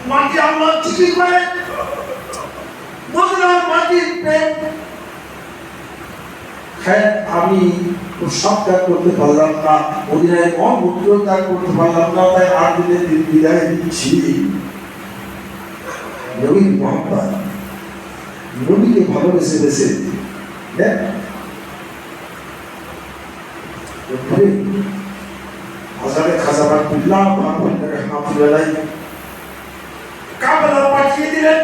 মাটি আল্লাহ চিঠি করে মদিনার মাটির প্রেম। হ্যাঁ, আমি সব ত্যাগ করতে পারলাম না, মদিনায় মূত্র ত্যাগ করতে পারলাম না, তাই 8 দিনের দিন বিদায় দিচ্ছি। নবীর মহব্বত, নবীকে ভালোবেসে বেসে দেখ হাজারে খাজাবার বিল্লাহ রহমাতুল্লাহ কাফেলা পাঠিয়ে দিলেন।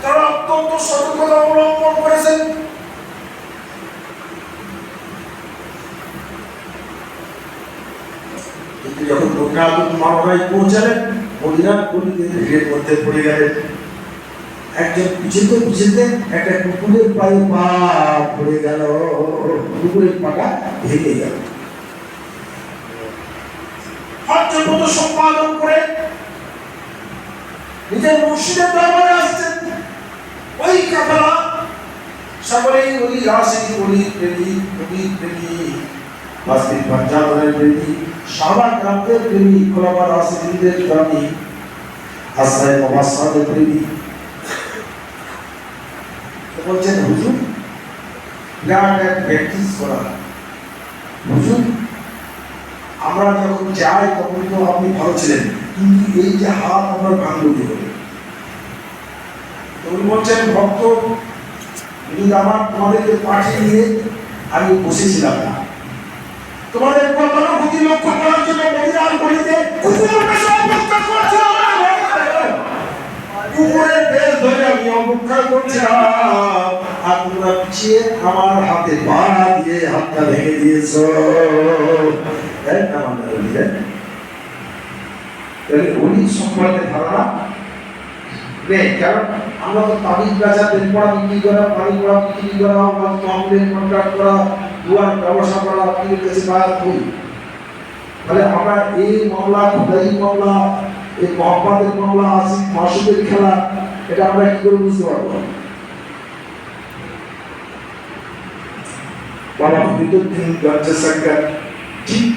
তারা অত্যন্ত সতর্কতা অবলম্বন করেছেন। কিন্তু যখন মক্কায় পৌঁছালেন, মদিনার গলিতে ভিড়ের মধ্যে পড়ে গেলেন। একজন পিছনে পিছনে একটা কুকুরের পায়ে পা পড়ে গেল, কুকুরের পাটা ভেঙে গেল। হজ্জের মতো সম্পাদন করে নিজের মুর্শিদের দরবারে আসছেন। ওই কাফেলা সকলেই ওই আশিক ওলি প্রেমী, নবী প্রেমী, বাসির পাঞ্জাবের প্রেমী, সারা গ্রামের প্রেমী, খোলাফা রাশিদদের প্রেমী, আসায় মুবাশশারের প্রেমী। বলছেন হুজুর প্র্যাকটিস করা। হুজুর আমরা যখন যাই তখন তো আপনি ভালো ছিলেন, কিন্তু এই যে হাত আমার ভাঙল কি হবে? তুমি বলছেন ভক্ত কিন্তু আমার তোমাদেরকে পাঠিয়ে দিয়ে আমি বসেছিলাম না, তোমাদের গতানুগতি লক্ষ্য করার জন্য মদিনার গলিতে কুকুরের বেশে অপেক্ষা করছিলাম। কুকুরের বেশ ধরে আমি অপেক্ষা করছিলাম, আর তোমরা পিছিয়ে আমার হাতে পা দিয়ে হাতটা ভেঙে দিয়েছ। উনি সম্পর্কে ধারণা নেই, কারণ আমরা তো তাবিজ বেচা, তেল পড়া বিক্রি করা, পানি পড়া বিক্রি করা, মামলের কন্ট্রাক্ট করা, দুয়ার ব্যবসা করা, পীরের কাছে বায়াত হই। তাহলে আমরা এই মামলা, খুদাই মামলা, এই মহব্বতের মামলা, আসিফ মাসুদের খেলা, এটা আমরা কি করে বুঝতে পারবো? বাবা বিদ্যুৎ গঞ্জে সরকার ঠিক